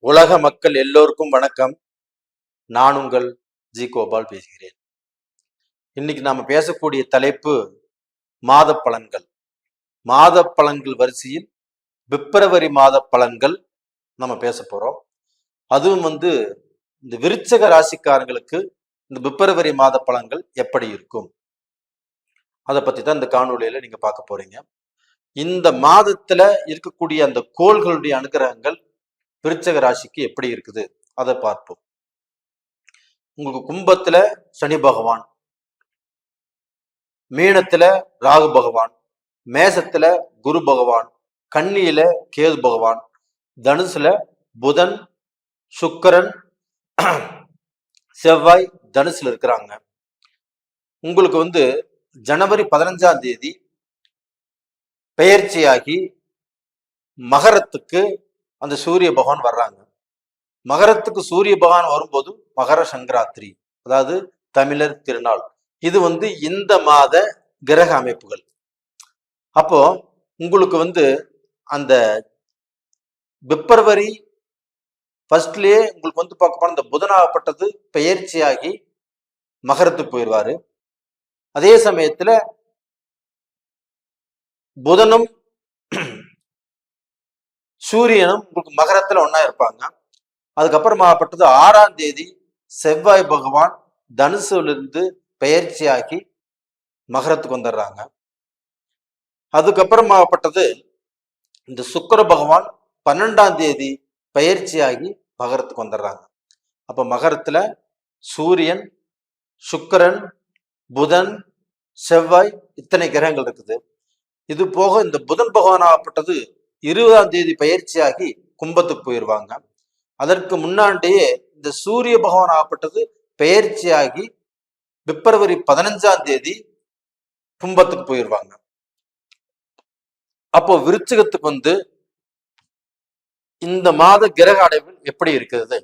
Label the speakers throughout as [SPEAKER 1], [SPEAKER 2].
[SPEAKER 1] உலக மக்கள் எல்லோருக்கும் வணக்கம். நான் உங்கள் ஜி கோபால் பேசுகிறேன். இன்னைக்கு நாம பேசக்கூடிய தலைப்பு மாத பலன்கள். மாத பலன்கள் வரிசையில் பிப்ரவரி மாத பலன்கள் நம்ம பேச போறோம். அதுவும் இந்த விருச்சக ராசிக்காரங்களுக்கு இந்த பிப்ரவரி மாத பலன்கள் எப்படி இருக்கும், அதை பத்தி தான் இந்த காணொலியில நீங்க பார்க்க போறீங்க. இந்த மாதத்துல இருக்கக்கூடிய அந்த கோள்களுடைய அனுகிரகங்கள் விருச்சக ராசிக்கு எப்படி இருக்குது அதை பார்ப்போம். உங்களுக்கு கும்பத்துல சனி பகவான், மீனத்துல ராகு பகவான், மேசத்துல குரு பகவான், கன்னியில கேது பகவான், தனுசுல புதன், சுக்கிரன், செவ்வாய் தனுசுல இருக்கிறாங்க. உங்களுக்கு ஜனவரி 15ஆம் தேதி பெயர்ச்சியாகி மகரத்துக்கு அந்த சூரிய பகவான் வர்றாங்க. மகரத்துக்கு சூரிய பகவான் வரும்போது மகர சங்கராத்திரி, அதாவது தமிழர் திருநாள். இது இந்த மாத கிரக அமைப்புகள். அப்போ உங்களுக்கு அந்த பிப்ரவரி ஃபர்ஸ்ட்லயே உங்களுக்கு பார்க்க போனா இந்த புதனாகப்பட்டது பெயர்ச்சியாகி மகரத்துக்கு போயிடுவாரு. அதே சமயத்துல புதனும் சூரியனும் உங்களுக்கு மகரத்துல ஒன்னா இருப்பாங்க. அதுக்கப்புறமாகப்பட்டது 6ஆம் தேதி செவ்வாய் பகவான் தனுசுல இருந்து பெயர்ச்சியாகி மகரத்துக்கு வந்துடுறாங்க. அதுக்கப்புறமாகப்பட்டது இந்த சுக்கிர பகவான் 12ஆம் தேதி பெயர்ச்சியாகி மகரத்துக்கு வந்துடுறாங்க. அப்ப மகரத்துல சூரியன், சுக்கிரன், புதன், செவ்வாய் இத்தனை கிரகங்கள் இருக்குது. இது போக இந்த புதன் பகவான் ஆகப்பட்டது 20ஆம் தேதி பயிற்சியாகி கும்பத்துக்கு போயிடுவாங்க. அதற்கு முன்னாடியே இந்த சூரிய பகவான் ஆகப்பட்டது பெயர்ச்சியாகி பிப்ரவரி 15ஆம் தேதி கும்பத்துக்கு போயிடுவாங்க. அப்போ விருச்சிகத்துக்கு இந்த மாத கிரக அடைவு எப்படி இருக்கிறது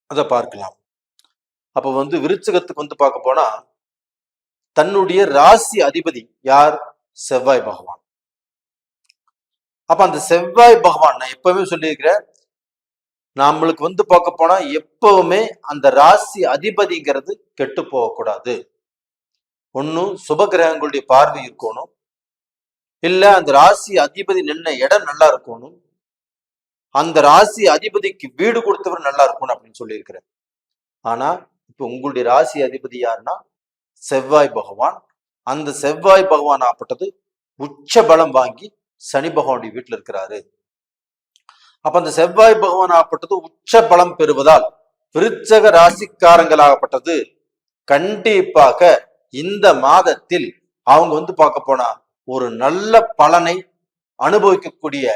[SPEAKER 1] அதை பார்க்கலாம். அப்போ விருச்சிகத்துக்கு பார்க்க போனா தன்னுடைய ராசி அதிபதி யார்? செவ்வாய் பகவான். அப்ப அந்த செவ்வாய் பகவான், நான் எப்பவுமே சொல்லியிருக்கிறேன், நம்மளுக்கு பார்க்க போனா எப்பவுமே அந்த ராசி அதிபதிங்கிறது கெட்டு போகக்கூடாது. ஒன்னும் சுப கிரகங்களுடைய பார்வை இருக்கணும், இல்ல அந்த ராசி அதிபதி நின்ன இடம் நல்லா இருக்கணும், அந்த ராசி அதிபதிக்கு வீடு கொடுத்தவர் நல்லா இருக்கணும் அப்படின்னு சொல்லியிருக்கிறேன். ஆனா இப்ப உங்களுடைய ராசி அதிபதி யாருன்னா செவ்வாய் பகவான். அந்த செவ்வாய் பகவான் ஆப்பட்டது உச்ச பலம் வாங்கி சனி பகவானுடைய வீட்டுல இருக்கிறாரு. அப்ப அந்த செவ்வாய் பகவான் ஆகப்பட்டது உச்ச பலம் பெறுவதால் விருச்சக ராசிக்காரங்களாகப்பட்டது கண்டிப்பாக இந்த மாதத்தில் அவங்க பார்க்க போனா ஒரு நல்ல பலனை அனுபவிக்கக்கூடிய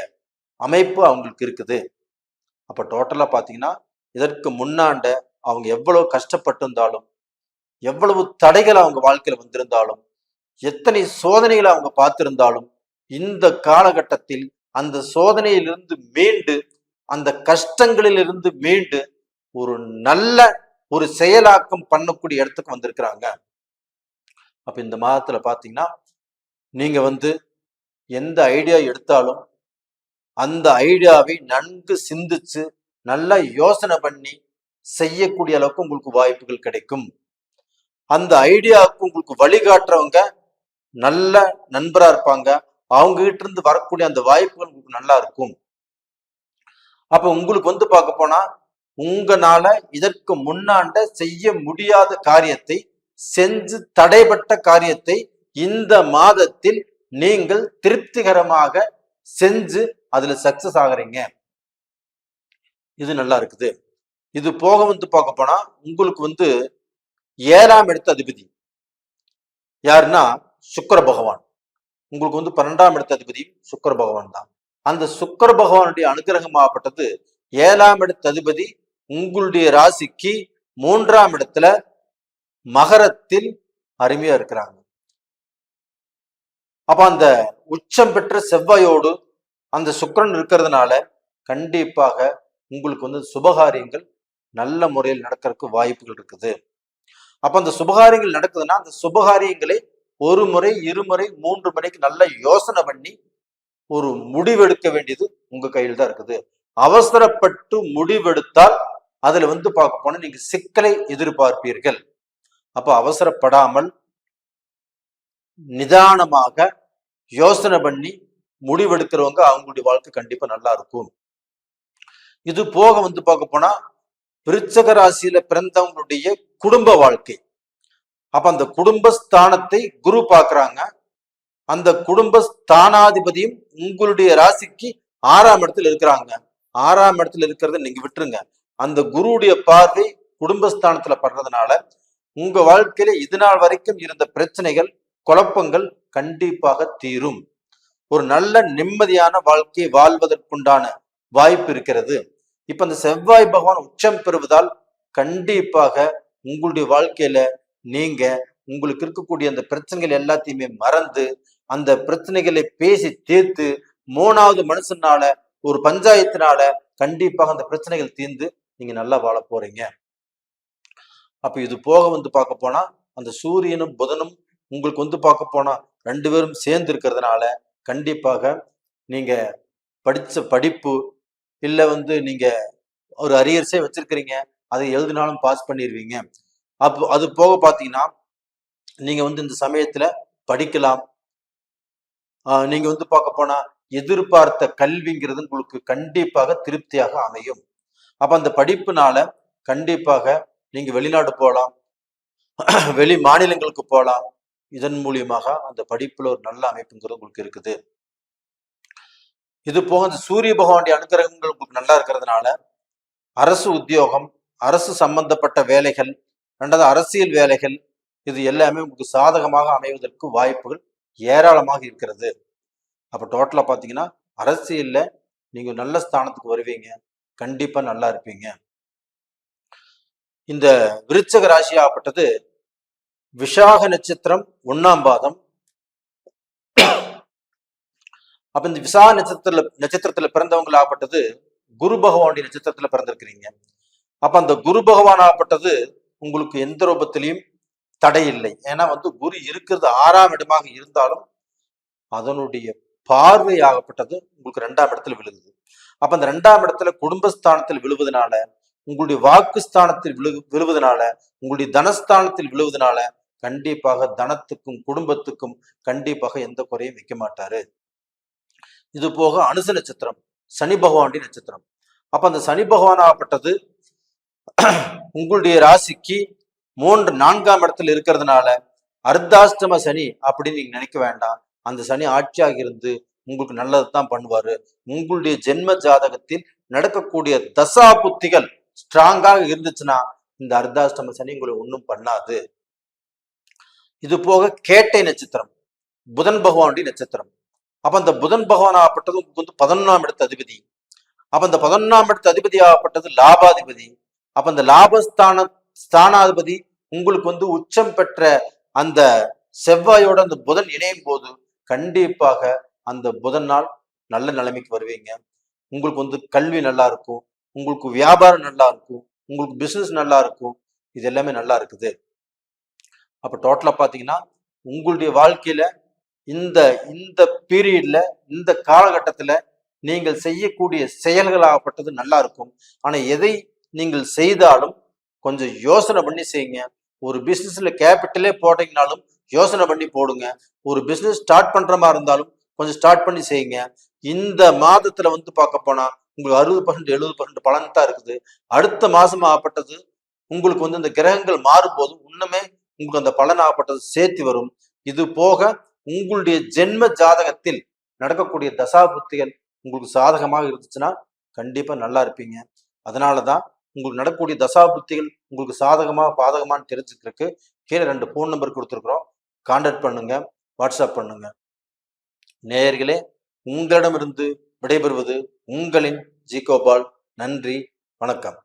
[SPEAKER 1] அமைப்பு அவங்களுக்கு இருக்குது. அப்ப டோட்டலா பாத்தீங்கன்னா இதற்கு முன்னாண்ட அவங்க எவ்வளவு கஷ்டப்பட்டிருந்தாலும், எவ்வளவு தடைகள் அவங்க வாழ்க்கையில வந்திருந்தாலும், எத்தனை சோதனைகளை அவங்க பார்த்திருந்தாலும், இந்த காலகட்டத்தில் அந்த சோதனையிலிருந்து மீண்டு, அந்த கஷ்டங்களிலிருந்து மீண்டு ஒரு நல்ல ஒரு செயலாக்கம் பண்ணக்கூடிய இடத்துக்கு வந்திருக்கிறாங்க. அப்ப இந்த மாதத்துல பாத்தீங்கன்னா நீங்க எந்த ஐடியா எடுத்தாலும் அந்த ஐடியாவை நன்கு சிந்திச்சு நல்லா யோசனை பண்ணி செய்யக்கூடிய அளவுக்கு உங்களுக்கு வாய்ப்புகள் கிடைக்கும். அந்த ஐடியாவுக்கு உங்களுக்கு வழிகாட்டுறவங்க நல்ல நண்பரா இருப்பாங்க. அவங்க கிட்ட இருந்து வரக்கூடிய அந்த வாய்ப்புகள் உங்களுக்கு நல்லா இருக்கும். அப்ப உங்களுக்கு பார்க்க போனா உங்களால இதற்கு முன்னாண்ட செய்ய முடியாத காரியத்தை செஞ்சு தடைப்பட்ட காரியத்தை இந்த மாதத்தில் நீங்கள் திருப்திகரமாக செஞ்சு அதுல சக்சஸ் ஆகுறீங்க. இது நல்லா இருக்குது. இது போக பார்க்க போனா உங்களுக்கு 7ஆம் இடத்து அதிபதி யாருன்னா சுக்கிர பகவான். உங்களுக்கு 12ஆம் இடத்து அதிபதி சுக்கிர பகவான் தான். அந்த சுக்கிர பகவானுடைய அனுகிரகமாகப்பட்டது 7ஆம் இடத்து அதிபதி உங்களுடைய ராசிக்கு 3ஆம் இடத்துல மகரத்தில் அருமையா இருக்கிறாங்க. அப்ப அந்த உச்சம் பெற்ற செவ்வாயோடு அந்த சுக்கிரன் இருக்கிறதுனால கண்டிப்பாக உங்களுக்கு சுபகாரியங்கள் நல்ல முறையில் நடக்கிறதுக்கு வாய்ப்புகள் இருக்குது. அப்ப அந்த சுபகாரியங்கள் நடக்குதுன்னா அந்த சுபகாரியங்களை ஒரு முறை, இருமுறை, 3 முறைக்கு நல்ல யோசனை பண்ணி ஒரு முடிவெடுக்க வேண்டியது உங்க கையில் தான் இருக்குது. அவசரப்பட்டு முடிவெடுத்தால் அதுல வந்து பார்க்க போனா நீங்க சிக்கலை எதிர்பார்ப்பீர்கள். அப்ப அவசரப்படாமல் நிதானமாக யோசனை பண்ணி முடிவெடுக்கிறவங்க அவங்களுடைய வாழ்க்கை கண்டிப்பா நல்லா இருக்கும். இது போக வந்து பார்க்க போனா விருச்சக ராசியில பிறந்தவங்களுடைய குடும்ப வாழ்க்கை. அப்ப அந்த குடும்பஸ்தானத்தை குரு பார்க்கறாங்க. அந்த குடும்ப ஸ்தானாதிபதியும் உங்களுடைய ராசிக்கு 6ஆம் இடத்துல இருக்கிறாங்க. 6ஆம் இடத்துல இருக்கிறத நீங்க விட்டுருங்க. அந்த குருவுடைய பார்வை குடும்பஸ்தானத்துல படுறதுனால உங்க வாழ்க்கையில இது நாள் வரைக்கும் இருந்த பிரச்சனைகள், குழப்பங்கள் கண்டிப்பாக தீரும். ஒரு நல்ல நிம்மதியான வாழ்க்கையை வாழ்வதற்குண்டான வாய்ப்பு இருக்கிறது. இப்ப அந்த செவ்வாய் பகவான் உச்சம் பெறுவதால் கண்டிப்பாக உங்களுடைய வாழ்க்கையில நீங்க உங்களுக்கு இருக்கக்கூடிய அந்த பிரச்சனைகள் எல்லாத்தையுமே மறந்து அந்த பிரச்சனைகளை பேசி தீர்த்து 3வது மனுஷனால ஒரு பஞ்சாயத்தினால கண்டிப்பாக அந்த பிரச்சனைகள் தீர்ந்து நீங்க நல்லா வாழ போறீங்க. அப்ப இது போக வந்து பார்க்க போனா அந்த சூரியனும் புதனும் உங்களுக்கு வந்து பார்க்க போனா 2 பேரும் சேர்ந்து இருக்கிறதுனால கண்டிப்பாக நீங்க படிச்ச படிப்பு இல்ல வந்து நீங்க ஒரு அரியர்ஸே வச்சிருக்கிறீங்க, அதை எழுதினாலும் பாஸ் பண்ணிடுவீங்க. அப்போ அது போக பாத்தீங்கன்னா நீங்க வந்து இந்த சமயத்துல படிக்கலாம். நீங்க வந்து பார்க்க போனா எதிர்பார்த்த கல்விங்கிறது உங்களுக்கு கண்டிப்பாக திருப்தியாக அமையும். அப்ப அந்த படிப்புனால கண்டிப்பாக நீங்க வெளிநாடு போகலாம், வெளி மாநிலங்களுக்கு போகலாம். இதன் மூலியமாக அந்த படிப்புல ஒரு நல்ல அமைப்புங்கிறது உங்களுக்கு இருக்குது. இது போக இந்த சூரிய பகவானுடைய அனுகிரகங்கள் உங்களுக்கு நல்லா இருக்கிறதுனால அரசு உத்தியோகம், அரசு சம்பந்தப்பட்ட வேலைகள், 2வது அரசியல் வேலைகள், இது எல்லாமே உங்களுக்கு சாதகமாக அமைவதற்கு வாய்ப்புகள் ஏராளமாக இருக்கிறது. அப்ப டோட்டலா பாத்தீங்கன்னா அரசியல்ல நீங்க நல்ல ஸ்தானத்துக்கு வருவீங்க, கண்டிப்பா நல்லா இருப்பீங்க. இந்த விருச்சக ராசி ஆகப்பட்டது விஷாக நட்சத்திரம் 1ஆம் பாதம். அப்ப இந்த விசாக நட்சத்திரத்துல பிறந்தவங்க ஆகப்பட்டது குரு பகவானுடைய நட்சத்திரத்துல பிறந்திருக்கிறீங்க. அப்ப அந்த குரு பகவான் ஆகப்பட்டது உங்களுக்கு எந்த ரூபத்திலையும் தடை இல்லை. ஏன்னா வந்து குரு இருக்கிறது 6ஆம் இடமாக இருந்தாலும் அதனுடைய பார்வை ஆகப்பட்டது உங்களுக்கு 2ஆம் இடத்துல விழுகுது. அப்ப அந்த 2ஆம் இடத்துல குடும்பஸ்தானத்தில் விழுவதனால, உங்களுடைய வாக்குஸ்தானத்தில் விழுவதனால, உங்களுடைய தனஸ்தானத்தில் விழுவதனால கண்டிப்பாக தனத்துக்கும் குடும்பத்துக்கும் கண்டிப்பாக எந்த குறையும் வைக்க மாட்டாரு. இது போக அனுச நட்சத்திரம் சனி பகவானுடைய நட்சத்திரம். அப்ப அந்த சனி பகவான் ஆகப்பட்டது உங்களுடைய ராசிக்கு 4ஆம் இடத்துல இருக்கிறதுனால அர்த்தாஷ்டம சனி அப்படின்னு நீங்க நினைக்க வேண்டாம். அந்த சனி ஆட்சியாக இருந்து உங்களுக்கு நல்லதுதான் பண்ணுவாரு. உங்களுடைய ஜென்ம ஜாதகத்தில் நடக்கக்கூடிய தசா புத்திகள் ஸ்ட்ராங்காக இருந்துச்சுன்னா இந்த அர்த்தாஷ்டம சனி உங்களை ஒன்றும் பண்ணாது. இது போக கேட்டை நட்சத்திரம் புதன் பகவானுடைய நட்சத்திரம். அப்ப அந்த புதன் பகவான் ஆகப்பட்டது உங்களுக்கு வந்து 11ஆம் இடத்து அதிபதி. அப்ப அந்த 11ஆம் இடத்து அதிபதி ஆகப்பட்டது லாபாதிபதி. அப்ப அந்த ஸ்தானாதிபதி உங்களுக்கு வந்து உச்சம் பெற்ற அந்த செவ்வாயோட அந்த புதன் இணையும் போது கண்டிப்பாக அந்த புதன் நாள் நல்ல நிலைமைக்கு வருவீங்க. உங்களுக்கு வந்து கல்வி நல்லா இருக்கும், உங்களுக்கு வியாபாரம் நல்லா இருக்கும், உங்களுக்கு பிசினஸ் நல்லா இருக்கும். இது எல்லாமே நல்லா இருக்குது. அப்ப டோட்டலா பாத்தீங்கன்னா உங்களுடைய வாழ்க்கையில இந்த இந்த பீரியட்ல இந்த காலகட்டத்துல நீங்கள் செய்யக்கூடிய செயல்கள் ஆகப்பட்டது நல்லா இருக்கும். ஆனா எதை நீங்கள் செய்தாலும் கொஞ்சம் யோசனை பண்ணி செய்யுங்க. ஒரு பிசினஸ்ல கேபிட்டலே போட்டீங்கனாலும் யோசனை பண்ணி போடுங்க. ஒரு பிசினஸ் ஸ்டார்ட் பண்ற மாதிரி இருந்தாலும் கொஞ்சம் ஸ்டார்ட் பண்ணி செய்யுங்க. இந்த மாதத்துல வந்து பார்க்க போனா உங்களுக்கு 60% 70% பலன் தான் இருக்குது. அடுத்த மாசம் ஆகப்பட்டது உங்களுக்கு வந்து இந்த கிரகங்கள் மாறும்போது இன்னுமே உங்களுக்கு அந்த பலன் ஆகப்பட்டது சேர்த்து வரும். இது போக உங்களுடைய ஜென்ம ஜாதகத்தில் நடக்கக்கூடிய தசாபுத்திகள் உங்களுக்கு சாதகமாக இருந்துச்சுன்னா கண்டிப்பா நல்லா இருப்பீங்க. அதனாலதான் உங்களுக்கு நடக்கக்கூடிய தசாபுத்திகள் உங்களுக்கு சாதகமா பாதகமானு தெரிஞ்சுக்கிறதுக்கு கீழே 2 போன் நம்பர் கொடுத்துருக்குறோம். கான்டாக்ட் பண்ணுங்க, வாட்ஸ்அப் பண்ணுங்க. நேயர்களே, உங்களிடமிருந்து விடைபெறுவது உங்களின் ஜி கோபால். நன்றி, வணக்கம்.